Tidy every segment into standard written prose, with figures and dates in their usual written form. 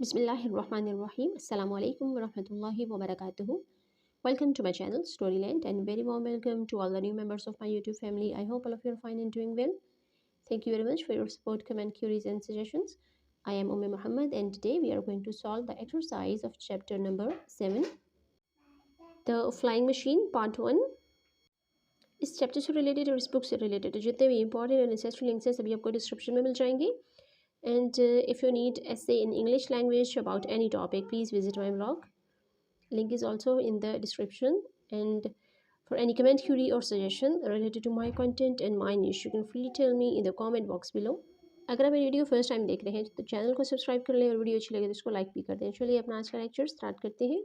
Bismillahirrahmanirrahim. Assalamu alaikum warahmatullahi wabarakatuh. Welcome to my channel Storyland and very warm welcome to all the new members of my YouTube family. I hope all of you are fine and doing well. Thank you very much for your support, comment, queries and suggestions. I am Muhammad and today we are going to solve the exercise of chapter number 7, The Flying Machine Part 1. इस chapter से related और इस book से related जितने भी important और necessary links हैं सभी आपको डिस्क्रिप्शन में मिल जाएंगे. And if you need essay in English language about any topic, please visit my blog. Link is also in the description. And for any comment, query or suggestion related to my content and my niche, you can freely tell me in the comment box below. अगर आप मेरी video first time देख रहे हैं तो channel को subscribe कर लें और वीडियो अच्छी लगे तो इसको लाइक भी कर दें. चलिए अपना आज का लेक्चर स्टार्ट करते हैं.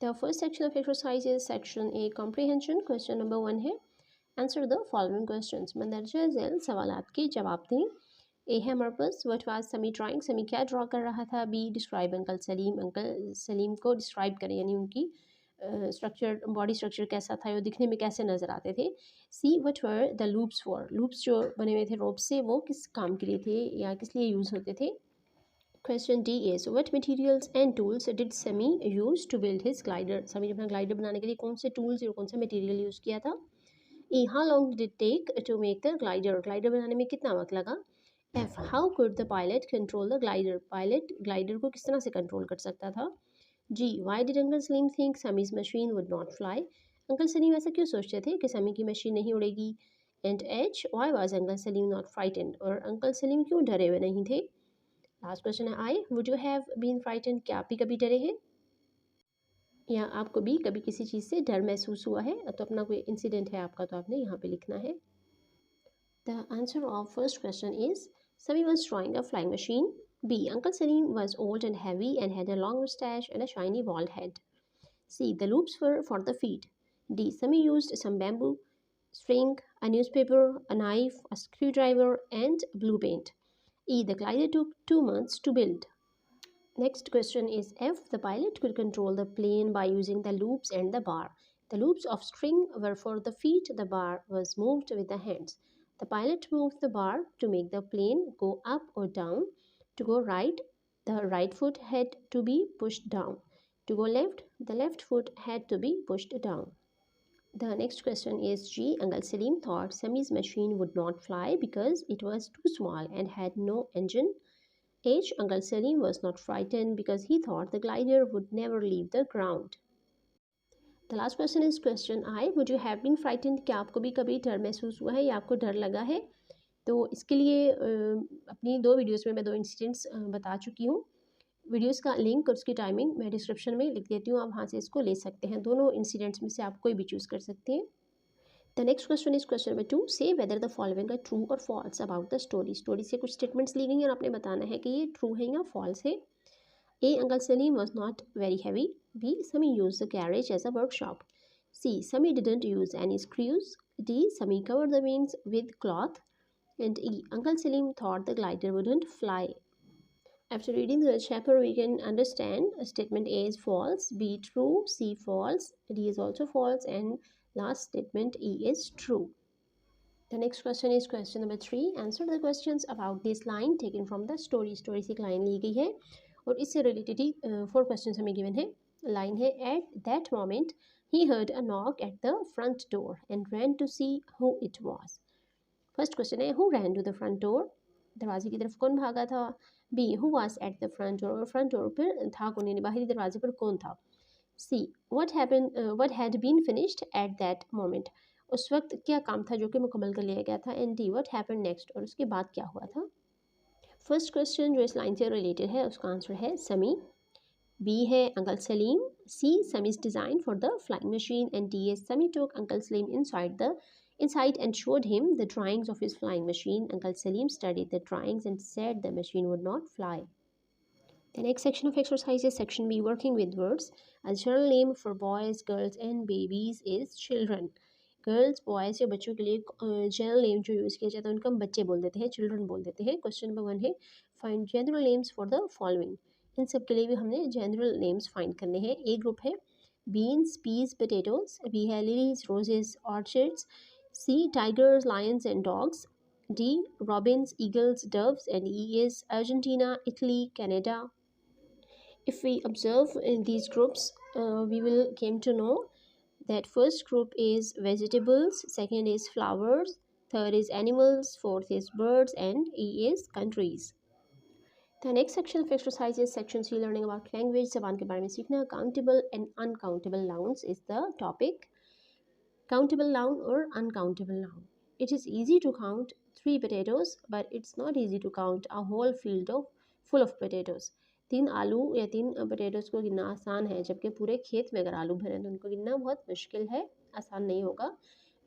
The first section of exercise is section A, comprehension. Question number 1 है answer the following questions. मंदरजा Zail सवालात के जवाब दें. A है हमारे पास what was Sami drawing. समी क्या ड्रॉ कर रहा था. B describe uncle Salim. Uncle Salim को डिस्क्राइब करें यानी उनकी स्ट्रक्चर बॉडी स्ट्रक्चर कैसा था, वो दिखने में कैसे नज़र आते थे. See what were the loops for. Loops जो बने हुए थे रोप से वो किस काम के लिए थे या किस लिए यूज़ होते थे. Question D is what materials and tools did Sami use to build his glider. Sami ने अपना ग्लाइडर बनाने के लिए कौन से टूल्स और कौन सा मटेरियल यूज़ किया था. E how long did take to make the glider. Glider बनाने में कितना वक्त लगा. F how could the pilot control the glider. Pilot glider को किस तरह से कंट्रोल कर सकता था. G why did uncle Salim think Sami's machine would not fly. Uncle Salim ऐसा क्यों सोचते थे कि समी की मशीन नहीं उड़ेगी. And H why was uncle Salim not frightened. और अंकल सलीम क्यों डरे हुए नहीं थे. लास्ट क्वेश्चन है I would you have been frightened. क्या आप भी कभी डरे हैं या आपको भी कभी किसी चीज़ से डर महसूस हुआ है. तो अपना कोई इंसिडेंट है आपका तो आपने यहाँ पे लिखना है. The answer of first question is Sami was drawing a flying machine. B. Uncle Salim was old and heavy and had a long moustache and a shiny bald head. C. The loops were for the feet. D. Sami used some bamboo, string, a newspaper, a knife, a screwdriver, and blue paint. E. The glider took 2 months to build. Next question is F. The pilot could control the plane by using the loops and the bar. The loops of string were for the feet, the bar was moved with the hands. The pilot moved the bar to make the plane go up or down. To go right, the right foot had to be pushed down. To go left, the left foot had to be pushed down. The next question is G. Uncle Salim thought Sami's machine would not fly because it was too small and had no engine. H. Uncle Salim was not frightened because he thought the glider would never leave the ground. The last question is question I. Would you have been frightened? क्या आपको भी कभी डर महसूस हुआ है या आपको डर लगा है. तो इसके लिए अपनी 2 वीडियोस में मैं 2 इंसिडेंट्स बता चुकी हूँ. वीडियोस का लिंक और उसकी टाइमिंग मैं डिस्क्रिप्शन में लिख देती हूँ. आप वहाँ से इसको ले सकते हैं. दोनों इंसिडेंट्स में से आप कोई भी चूज़ कर सकते हैं. The next question is question number 2. Say whether the following are true और false about the story. Story से कुछ स्टेटमेंट्स ली गई हैं और आपने बताना है कि ये ट्रू है या फॉल्स है. A. Uncle Salim was not very heavy. B. Sami used the garage as a workshop. C. Sami didn't use any screws. D. Sami covered the wings with cloth. And E. Uncle Salim thought the glider wouldn't fly. After reading the chapter, we can understand statement A is false, B true, C false, D is also false, and last statement E is true. The next question is question number 3. Answer the questions about this line taken from the story. Story से एक line ली गई है और इससे related ही 4 questions हमें given है. Line है at that moment he heard a knock at the front door and ran to see who it was. First question है who ran to the front door. दरवाजे की तरफ कौन भागा था. B who was at the front door. और front door पर था कौन यानी बाहरी दरवाजे पर कौन था. See what had been finished at that moment. उस वक्त क्या काम था जो कि मुकम्मल कर लिया गया था. And D what happened next. और उसके बाद क्या हुआ था. फर्स्ट क्वेश्चन जो इस लाइन से रिलेटेड है उसका आंसर है समी. बी है uncle Salim. See Sammy's design for the flying machine. And D is Sammy took uncle Salim inside and showed him the drawings of his flying machine. Uncle Salim studied the drawings and said the machine would not fly. The next section of exercise is section B, working with words. A general name for boys, girls and babies is children. Girls boys या बच्चों के लिए general name जो use किया जाता है उनको हम बच्चे बोल देते हैं, चिल्ड्रन बोल देते हैं। क्वेश्चन नंबर 1 है find general names for the following. इन सब के लिए भी हमने जनरल नेम्स फाइंड करने हैं। ए ग्रुप है बीन्स, पीस, पोटैटोज। बी है lilies, roses, orchids. C tigers, lions and dogs. D robins, eagles, doves, and E is Argentina, Italy, Canada. If we observe in these groups, we will came to know that first group is vegetables, second is flowers, third is animals, fourth is birds, and E is countries. The next section of exercise is section 3 learning about language. ज़बान के बारे में सीखना. Countable and uncountable nouns is the topic. Countable noun or uncountable noun. It is easy to count 3 potatoes, but it's not easy to count a whole field full of potatoes. 3 आलू या 3 potatoes को गिनना आसान है, जबकि पूरे खेत में अगर आलू भरे तो उनको गिनना बहुत मुश्किल है, आसान नहीं होगा.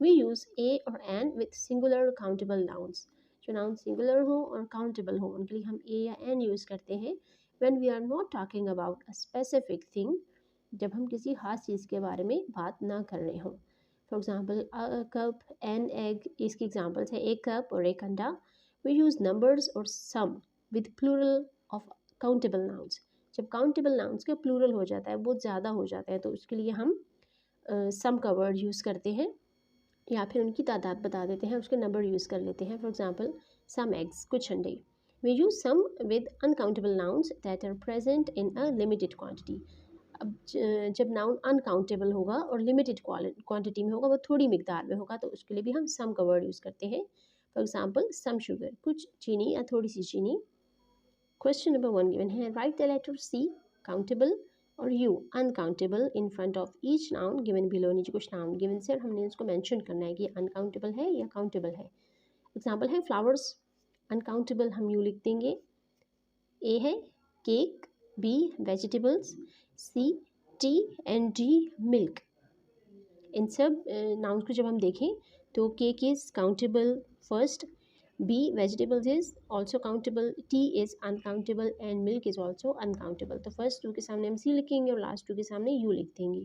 We use a और an with singular countable nouns. जो नाउन सिंगुलर हो और काउंटेबल हो उनके लिए हम a या n यूज़ करते हैं. When we are not talking about a specific thing, जब हम किसी खास चीज़ के बारे में बात ना कर रहे हों. For example a cup, an egg, इसकी एग्जाम्पल्स हैं एक कप और एक अंडा. वी यूज़ नंबर्स और some with plural of countable nouns. जब काउंटेबल नाउन्स का प्लूरल हो जाता है, बहुत ज़्यादा हो जाता है, तो उसके लिए हम सम का वर्ड यूज़ करते हैं या फिर उनकी तादाद बता देते हैं, उसके नंबर यूज़ कर लेते हैं. फॉर एग्जाम्पल सम एग्स, कुछ अंडे. We use some with uncountable nouns that are present in a limited quantity. अब जब नाउन अनकाउंटेबल होगा और लिमिटेड क्वांटिटी में होगा, वो थोड़ी मिकदार में होगा, तो उसके लिए भी हम सम का वर्ड यूज़ करते हैं. फॉर एग्जांपल सम शुगर, कुछ चीनी या थोड़ी सी चीनी. क्वेश्चन नंबर 1 गिवन है write the letter C countable और U uncountable in front of each noun given below. नीचे कुछ नाउन गिवन से हमने उसको मेंशन करना है कि अनकाउंटेबल है या काउंटेबल है. एग्जाम्पल है फ्लावर्स, अनकाउंटेबल हम यू लिख देंगे. ए है cake, B vegetables, C tea and D milk. इन सब नाउन्स को जब हम देखें तो cake is countable first, B vegetables is also countable, tea is uncountable and milk is also uncountable. तो फर्स्ट टू के सामने हम सी लिखेंगे और लास्ट टू के सामने यू लिख देंगे.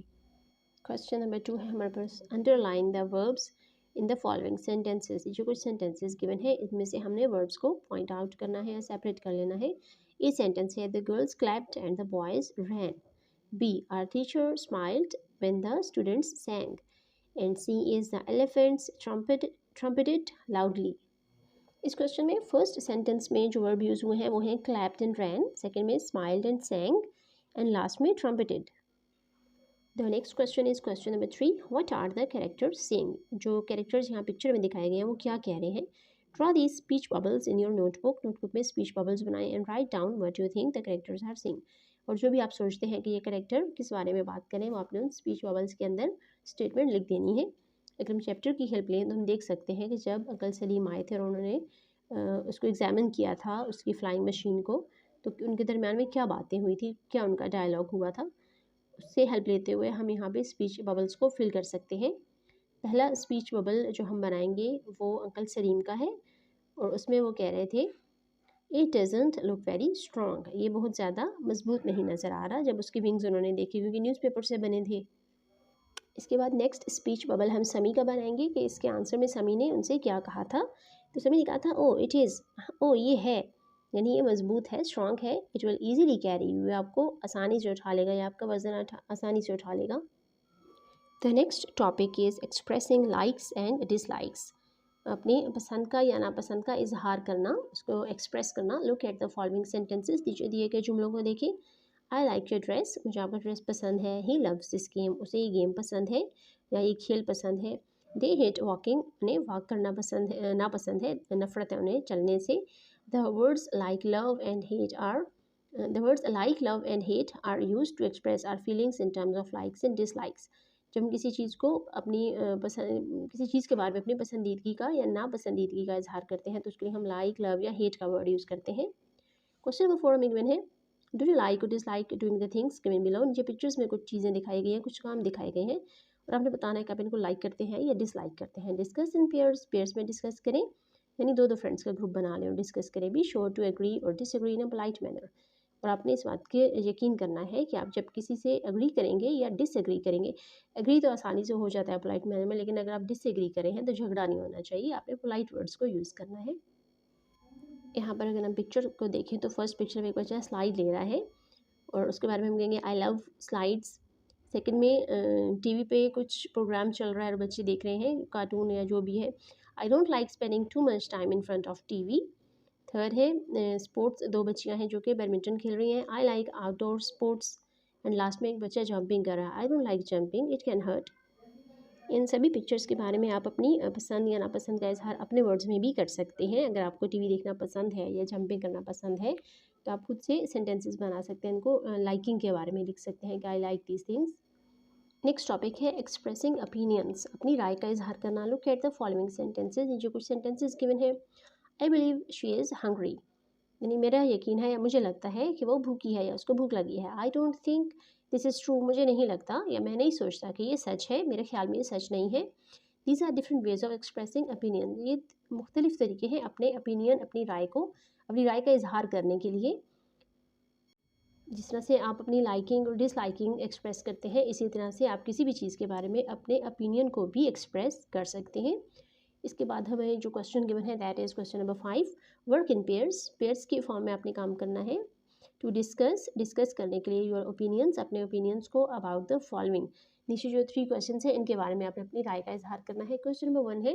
क्वेश्चन नंबर 2 है हमारे पास underline the verbs in the following sentences. जो कुछ सेंटेंसेस गिवन है इसमें से हमने वर्ब्स को पॉइंट आउट करना है या सेपरेट कर लेना है. ए सेंटेंस है the girls clapped and the boys ran. B our teacher smiled when the students sang. And C is the elephants trumpeted loudly. इस क्वेश्चन में फर्स्ट सेंटेंस में जो वर्ब यूज़ हुए हैं वो हैं क्लैप्ड एंड रैन, सेकेंड में smiled and sang, and last में trumpeted. The next question is question number 3. What are the characters saying? जो characters यहाँ पिक्चर में दिखाए गए हैं वो क्या कह रहे हैं. Draw these speech bubbles in your notebook. Notebook में speech bubbles बनाएं and write down what you think the characters are saying. और जो भी आप सोचते हैं कि ये कैरेक्टर किस बारे में बात करें वो आपने उन स्पीच बबल्स के अंदर स्टेटमेंट लिख देनी है. अगर हम चैप्टर की हेल्प लें तो हम देख सकते हैं कि जब अंकल सलीम आए थे और उन्होंने उसको एग्जामिन किया था उसकी फ्लाइंग मशीन को, तो उनके दरमियान में क्या बातें हुई थी, क्या उनका डायलॉग हुआ था, उससे हेल्प लेते हुए हम यहाँ पे स्पीच बबल्स को फिल कर सकते हैं. पहला स्पीच बबल जो हम बनाएंगे वो अंकल सलीम का है और उसमें वो कह रहे थे it doesn't look very strong. ये बहुत ज़्यादा मजबूत नहीं नज़र आ रहा जब उसकी विंग्स उन्होंने देखी क्योंकि न्यूज़पेपर से बने थे. इसके बाद नेक्स्ट स्पीच बबल हम समी का बनाएंगे कि इसके आंसर में समी ने उनसे क्या कहा था. तो समी ने कहा था ओ इट इज़, ओ ये है, यानी ये मजबूत है, स्ट्रॉन्ग है. It will easily carry you, आपको आसानी से उठा लेगा या आपका वजन आसानी से उठा लेगा. The next topic is expressing likes and dislikes. अपनी पसंद का या नापसंद का इजहार करना, उसको एक्सप्रेस करना. Look at the following sentences. दिए गए जुमलों को देखें. आई लाइक योर ड्रेस, मुझे आपका ड्रेस पसंद है. ही लव्स दिस गेम, उसे ये गेम पसंद है या ये खेल पसंद है. दे हेट वॉकिंग, उन्हें वॉक करना पसंद है नापसंद है, नफरत है उन्हें चलने से. The words like love and hate are used to express our feelings in terms of likes and dislikes. जब हम किसी चीज़ को अपनी किसी चीज़ के बारे में अपनी पसंदीदगी का या नापसंदीदगी का इजहार करते हैं तो उसके लिए हम लाइक, लव या हेट का वर्ड यूज़ करते हैं. क्वेश्चन नंबर 4 में गिवन है डू यू लाइक और dislike doing the things given below. नीचे पिक्चर्स में कुछ चीज़ें दिखाई गई हैं, कुछ काम दिखाए गए हैं और आपने बताना है कि आप इनको लाइक करते हैं या डिसलाइक करते हैं. डिस्कस इन पेयर्स में डिस्कस करें, यानी दो फ्रेंड्स का ग्रुप बना लें और डिस्कस करें. बी श्योर टू एग्री और disagree in a polite manner. और आपने इस बात के यकीन करना है कि आप जब किसी से एग्री करेंगे या डिसएग्री करेंगे, एग्री तो आसानी से हो जाता है पोलाइट मैनर में, लेकिन अगर आप डिसएग्री करें हैं तो झगड़ा नहीं होना चाहिए, आपने पोलाइट वर्ड्स को यूज़ करना है। यहाँ पर अगर हम पिक्चर को देखें तो फर्स्ट पिक्चर में एक बच्चा स्लाइड ले रहा है और उसके बारे में हम कहेंगे आई लव स्लाइड्स। सेकंड में टीवी पे कुछ प्रोग्राम चल रहा है और बच्चे देख रहे हैं कार्टून या जो भी है। I don't like spending too much time in front of TV. Third है स्पोर्ट्स, दो बच्चियां हैं जो कि बैडमिंटन खेल रही हैं, I like outdoor sports. And last में एक बच्चा जंपिंग कर रहा है, I don't like jumping, it can hurt. इन सभी पिक्चर्स के बारे में आप अपनी पसंद या नापसंद का इजहार अपने वर्ड्स में भी कर सकते हैं। अगर आपको टीवी देखना पसंद है या जंपिंग करना पसंद है तो आप खुद से सेंटेंसेस बना सकते हैं, इनको लाइकिंग के बारे में लिख सकते हैं कि I like these things. Next topic है एक्सप्रेसिंग ओपिनियंस, अपनी राय का इजहार करना। Look at the following sentences, जो कुछ सेंटेंसेस गिवन है। I believe she is hungry, यानी मेरा यकीन है या मुझे लगता है कि वो भूखी है या उसको भूख लगी है। I don't think this is true, मुझे नहीं लगता या मैं नहीं सोचता कि ये सच है, मेरे ख्याल में ये सच नहीं है। These are different ways of expressing opinion, ये मुख्तलिफ तरीके हैं अपने ओपिनियन, अपनी राय को, अपनी राय का इजहार करने के लिए। जिस तरह से आप अपनी लाइकिंग और डिसलाइकिंग एक्सप्रेस करते हैं, इसी तरह से आप किसी भी चीज़ के बारे में अपने ओपिनियन को भी एक्सप्रेस कर सकते हैं। इसके बाद हमें जो क्वेश्चन गिवन है that is question number 5, work in pairs. Pairs के फॉर्म में आपने काम करना है। टू डिस्कस करने के लिए योर ओपिनियंस, अपने ओपिनियंस को अबाउट द फॉलोइंग। नीचे जो 3 क्वेश्चन हैं इनके बारे में आपने अपनी राय का इजहार करना है। क्वेश्चन नंबर 1 है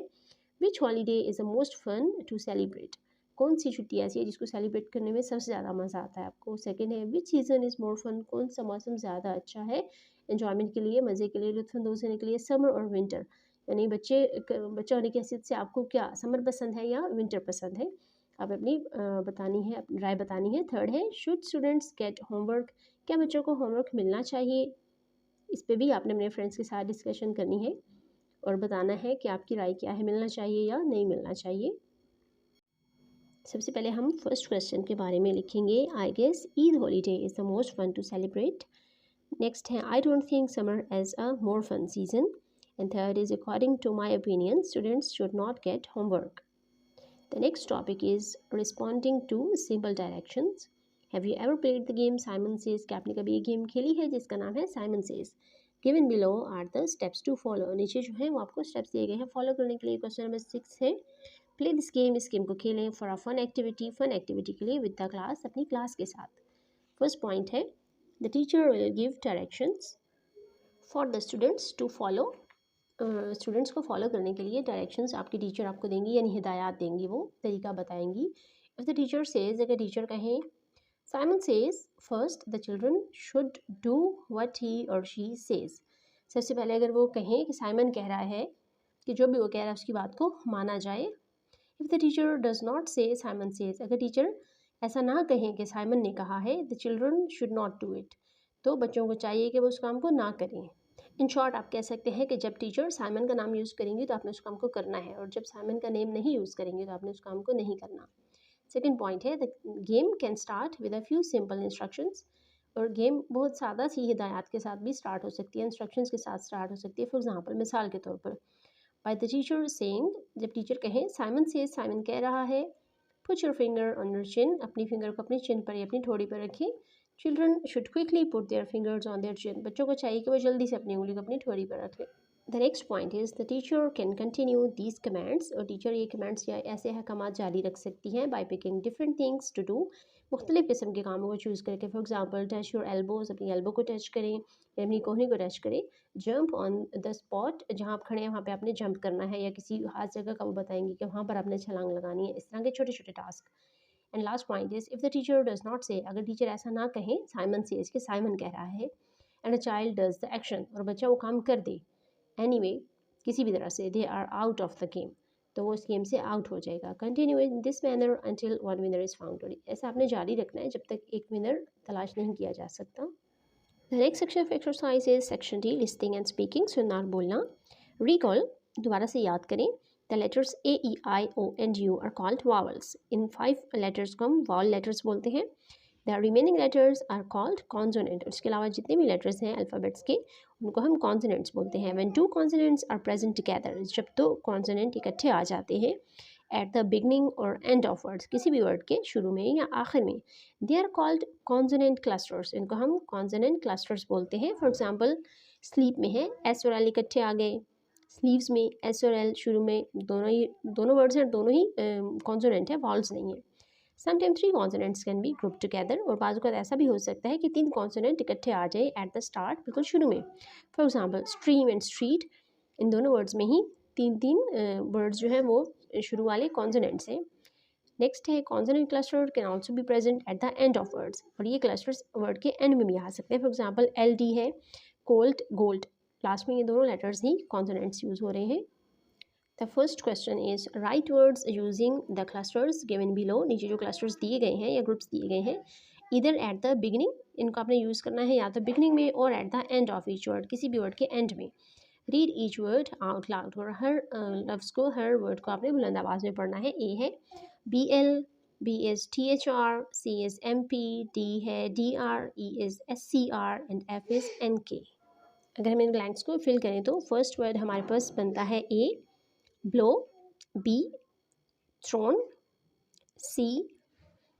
which holiday is the most fun to celebrate, कौन सी छुट्टी ऐसी है जिसको सेलिब्रेट करने में सबसे ज़्यादा मज़ा आता है आपको। सेकंड है विच सीज़न इज़ मोर फन, कौन सा मौसम ज़्यादा अच्छा है एन्जॉयमेंट के लिए, मज़े के लिए, लुत्फ़अंदोज़ होने के लिए, समर और विंटर, यानी बच्चा होने की हैसियत से आपको क्या समर पसंद है या विंटर पसंद है, आप अपनी बतानी है, अपनी राय बतानी है। थर्ड है शुड स्टूडेंट्स गेट होमवर्क, क्या बच्चों को होमवर्क मिलना चाहिए, इस पे भी आपने अपने फ्रेंड्स के साथ डिस्कशन करनी है और बताना है कि आपकी राय क्या है, मिलना चाहिए या नहीं मिलना चाहिए। सबसे पहले हम फर्स्ट क्वेश्चन के बारे में लिखेंगे। I guess Eid holiday is the most fun to celebrate. Next है I don't think summer as a more fun season. And third is according to my opinion students should not get homework. The next topic is responding to simple directions. Have you ever played the game Simon says, क्या आपने कभी ये game खेली है जिसका नाम है Simon says. Given below are the steps to follow, नीचे जो है वो आपको स्टेप्स दिए गए हैं फॉलो करने के लिए। क्वेश्चन नंबर 6 है प्ले दिस गेम, इस गेम को खेलें फॉर अ फन एक्टिविटी के लिए विद द क्लास, अपनी क्लास के साथ। फर्स्ट पॉइंट है the teacher will give directions for the students to follow, students को फॉलो करने के लिए डायरेक्शंस आपकी टीचर आपको देंगी, यानी हिदायत देंगी, वो तरीका बताएंगी। इफ द टीचर सेज, अगर टीचर कहें Simon says first the children should do what he और शी सेज, सबसे पहले अगर वो कहें कि साइमन कह रहा है कि जो भी वो कह रहा है उसकी बात को माना जाए। If the teacher does not से साइमन सेज, अगर टीचर ऐसा ना कहें कि साइमन ने कहा है the children should not do it, तो बच्चों को चाहिए कि वो उस काम को ना करें। इन शॉर्ट आप कह सकते हैं कि जब टीचर साइमन का नाम यूज़ करेंगे तो आपने उस काम को करना है, और जब साइमन का नेम नहीं यूज़ करेंगे तो आपने उस काम को नहीं करना। सेकेंड पॉइंट है the game can start with a few simple instructions, और गेम बहुत सादा सी हिदायत के साथ भी स्टार्ट हो सकती है, इंस्ट्रक्शंस के साथ स्टार्ट हो सकती है। फॉर एग्जांपल, मिसाल के तौर पर बाय द टीचर सेइंग, जब टीचर कहें साइमन से, साइमन कह रहा है put your finger on your chin, अपनी फिंगर को अपनी चिन पर या अपनी ठोड़ी पर रखें। Children should quickly put their fingers on their chin, बच्चों को चाहिए कि वो जल्दी से अपनी उंगली को अपनी ठोड़ी पर रखें। The next point is the teacher can continue these commands, और टीचर ये कमांड्स या ऐसे अहकामात जारी रख सकती हैं by picking different things to do, मुख्तलिफ किस्म के कामों को चूज़ करके। For example touch your elbows, अपनी एल्बो को टच करें या अपनी कोहनी को टच करें। जंप ऑन द स्पॉट, जहाँ आप खड़े हैं वहाँ पे आपने जंप करना है, या किसी खास जगह का वो बताएंगे कि वहाँ पर आपने छलांग लगानी है, इस तरह के छोटे छोटे task. And last point is if the teacher does not से, अगर टीचर ऐसा ना कहें साइमन सेज कि साइमन कह रहा है, and a child does the action, और बच्चा वो काम कर दे एनीवे किसी भी तरह से, they are out of the game, तो वो इस गेम से आउट हो जाएगा। Continue in this manner until one winner is found, ऐसा आपने जारी रखना है जब तक एक विनर तलाश नहीं किया जा सकता। The next section of exercise is section D, listening and speaking, सुनना और बोलना। रिकॉल, दोबारा से याद करें। The letters A E I O and U are called vowels, इन 5 लेटर्स को हम वावल लेटर्स बोलते हैं। The remaining letters are called consonant, इसके अलावा जितने भी लेटर्स हैं अल्फ़ाबेट्स के उनको हम कॉन्सोनेंट्स बोलते हैं। When 2 consonants are present together, जब 2 कॉन्सोनेंट इकट्ठे आ जाते हैं। एट द बिगनिंग और एंड ऑफ वर्ड्स, किसी भी वर्ड के शुरू में या आखिर में। They are called consonant clusters, इनको हम कॉन्सोनेंट क्लस्टर्स बोलते हैं। फॉर एग्जाम्पल स्लीप में है एस और एल इकट्ठे आ गए, स्लीव्स में एस और एल शुरू में, दोनों वर्ड्स हैं, दोनों ही कॉन्सोनेंट है, वॉल्स नहीं है। Sometime 3 consonants can be group together, और बाज़ वक़्त ऐसा भी हो सकता है कि 3 कॉन्सोनेंट इकट्ठे आ जाए एट द स्टार्ट, बिल्कुल शुरू में। For example stream and street, इन दोनों वर्ड्स में ही तीन वर्ड्स जो है वो शुरू वाले कॉन्सोनेंट्स हैं। नेक्स्ट है consonant cluster can also be present at the end of words, और ये क्लस्टर्स वर्ड के एंड में भी आ सकते हैं। फॉर एग्जाम्पल एल डी है कोल्ड गोल्ड, लास्ट में ये दोनों लेटर्स ही कॉन्सोनेंट्स यूज़ हो रहे हैं। The first question is right words using the clusters given below, नीचे जो क्लस्टर्स दिए गए हैं या ग्रुप्स दिए गए हैं, इधर एट द बिगनिंग, इनको आपने यूज़ करना है या तो बिगनिंग में और at the end of each word, किसी भी वर्ड के एंड में। Read each word out loud, और हर लफ्ज़ को, हर वर्ड को आपने बुलंद आवाज़ में पढ़ना है। ए है B L, B is T H R, C is M P, D है D R, E is S C R and F is N K. अगर हम इन ब्लैंक्स को फिल करें तो फर्स्ट वर्ड हमारे पास बनता है A blow, B thrown, C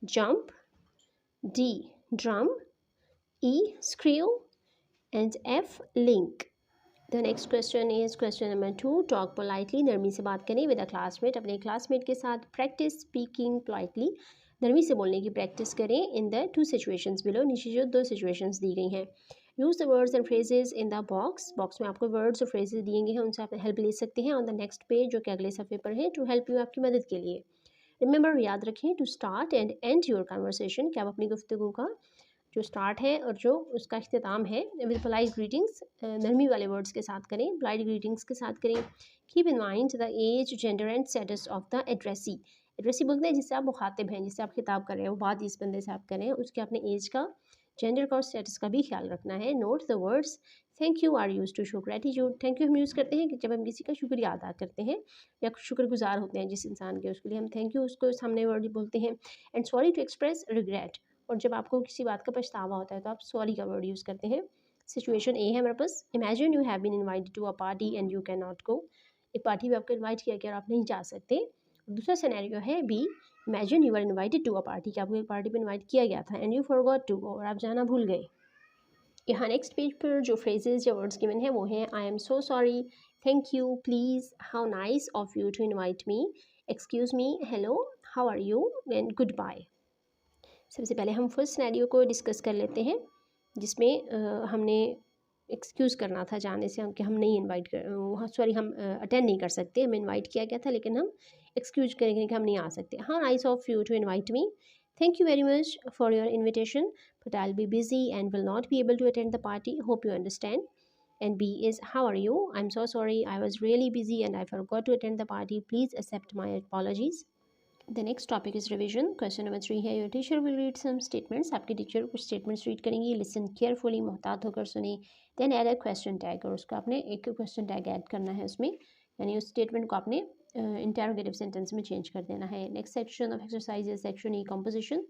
jump, D drum, E screw and F link. The next question is question number 2, talk politely, नरमी से बात करें विद अ क्लासमेट, अपने क्लासमेट के साथ प्रैक्टिस स्पीकिंग पोलाइटली, नरमी से बोलने की प्रैक्टिस करें इन द 2 सिचुएशंस बिलो, नीचे जो 2 सिचुएशंस दी गई हैं। Use the words and phrases in the box, box में आपको वर्ड्स और फ्रेजेस दिए गए हैं, उनसे आप हेल्प ले सकते हैं ऑन द नेक्स्ट पेज, जो कि अगले सफ़े पर है, टू हेल्प यू, आपकी मदद के लिए। रिमेंबर, याद रखें, to start and end your conversation, कि आप अपनी गुफ्तगू का जो स्टार्ट है और जो उसका इख्तिताम है विद पोलाइट ग्रीटिंग्स, नरमी वाले वर्ड्स के साथ करें, पोलाइट ग्रीटिंग्स के साथ करें। Keep in mind the age, gender and status of the addressee, addressee बोलते हैं जिससे आप मुखातिब हैं, जिससे आप खिताब कर रहे हैं, वो बात इस बंदे से आप करें, उसके अपने एज का, जेंडर का और स्टेटस का भी ख्याल रखना है। Note the words thank you are used to show gratitude, thank you हम यूज़ करते हैं कि जब हम किसी का शुक्रिया अदा करते हैं या शुक्रगुजार होते हैं जिस इंसान के, उसके लिए हम थैंक यू उसको सामने वर्ड बोलते हैं। And sorry to express regret, और जब आपको किसी बात का पछतावा होता है तो आप सॉरी का वर्ड यूज़ करते हैं। सिचुएशन ए है हमारे पास, imagine you have been invited to a party and you can not go, एक पार्टी में आपको इनवाइट किया गया और आप नहीं जा सकते। दूसरा सिनेरियो है B, imagine you are invited to a party, कि आपको एक पार्टी पे इनवाइट किया गया था and you forgot to go, और आप जाना भूल गए। यहाँ नेक्स्ट पेज पर जो फ्रेजेस या वर्ड्स गिवन है वो हैं I am so sorry, thank you, please, how nice of you to invite me, excuse me, hello, how are you and goodbye. सबसे पहले हम फर्स्ट सिनेरियो को डिस्कस कर लेते हैं, जिसमें हमने एक्सक्यूज़ करना था जाने से, कि हम नहीं इनवाइट कर, सॉरी हम अटेंड नहीं कर सकते, हमें इनवाइट किया गया था लेकिन हम एक्सक्यूज करेंगे कि हम नहीं आ सकते। How nice of you to invite me, thank you very much for your invitation, but I will be busy and will not be able to attend the party, hope you understand. And B is how are you? I'm so sorry, I was really busy and I forgot to attend the party. Please accept my apologies. The next topic is revision. Question number 3 है, your teacher will read some statements. आपकी teacher कुछ statements read करेंगी, listen carefully, मोहतात होकर सुने, then add a question tag, और उसको आपने एक question tag add करना है उसमें, यानी उस statement को आपने interrogative sentence में change कर देना है। Next section of exercise is section E, composition.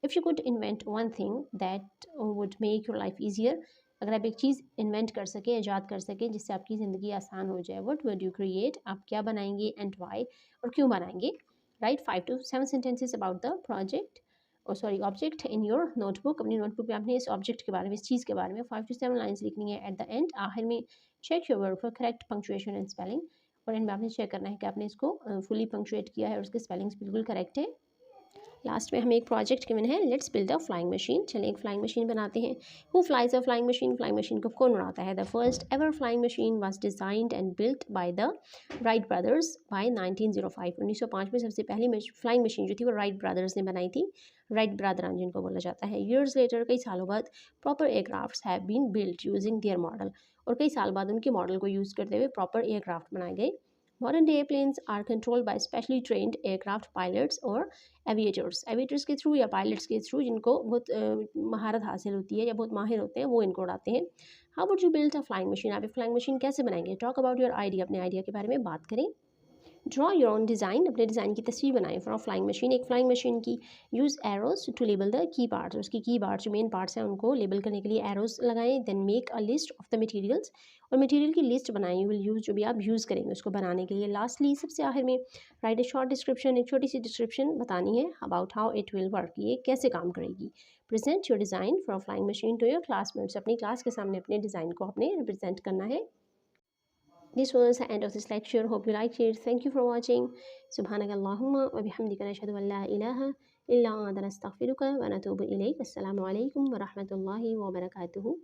If you could invent one thing that would make your life easier, अगर आप एक चीज़ इन्वेंट कर सकें, ईजाद कर सकें जिससे आपकी ज़िंदगी आसान हो जाए, what would you create, आप क्या बनाएंगे, and why, और क्यों बनाएंगे। Right 5 to 7 sentences about the project object in your notebook, अपनी नोटबुक में आपने इस ऑब्जेक्ट के बारे में, इस चीज़ के बारे में 5 to 7 लाइन्स लिखनी है। एट द एंड, आखिर में check your word for correct punctuation and spelling, और इनमें आपने चेक करना है कि आपने इसको फुली पंक्चुएट किया है और उसके स्पेलिंग्स बिल्कुल करेक्ट है। लास्ट में हमें एक प्रोजेक्ट गिवन है, let's build a flying machine, चलिए एक फ्लाइंग मशीन बनाते हैं। Who flies a flying machine, flying machine को कौन उड़ाता है। The first ever flying machine was designed and built by the Wright brothers by 1905, 1905 में सबसे पहली फ्लाइंग मशीन जो थी वो राइट ब्रदर्स ने बनाई थी, राइट ब्रदरान जिनको बोला जाता है। ईयर्स लेटर, कई सालों बाद, proper aircrafts have been built using their model, और कई साल बाद उनके मॉडल को यूज़ करते हुए प्रॉपर एयरक्राफ्ट बनाए गए। Modern day airplanes are controlled by specially trained aircraft pilots और एविएटर्स, एविएटर्स के थ्रू या पायलट्स के थ्रू, जिनको बहुत महारत हासिल होती है या बहुत माहिर होते हैं, वो इनको उड़ाते हैं। How would you build a flying machine, आप एक फ्लाइंग मशीन कैसे बनाएंगे। टॉक अबाउट योर आइडिया, अपने आइडिया के बारे में बात करें। ड्रॉ योर ऑन डिज़ाइन, अपने डिज़ाइन की तस्वीर बनाएं फॉर फ्लाइंग मशीन, एक फ्लाइंग मशीन की। Use arrows to label the key parts, उसकी की पार्ट्स जो मेन पार्ट्स हैं उनको लेबल करने के लिए एरोज लगाएं। Then make a list of the materials, और मटेरियल की लिस्ट बनाएं यू विल यूज़, जो भी आप यूज़ करेंगे उसको बनाने के लिए। लास्टली, सबसे आखिर में, राइट ए शॉर्ट डिस्क्रिप्शन, एक छोटी सी डिस्क्रिप्शन बतानी है about how it will work, ये कैसे काम करेगी। Present your design for flying machine to your classmates, अपनी क्लास के सामने अपने डिज़ाइन को अपने रिप्रेजेंट करना है। This was the end of this lecture. Hope you liked it. Thank you for watching. Subhanakallahumma wa bihamdika nashhadu an la ilaha illa anta nastaghfiruka wa natubu ilayk. Assalamu alaikum wa rahmatullahi wa barakatuhu.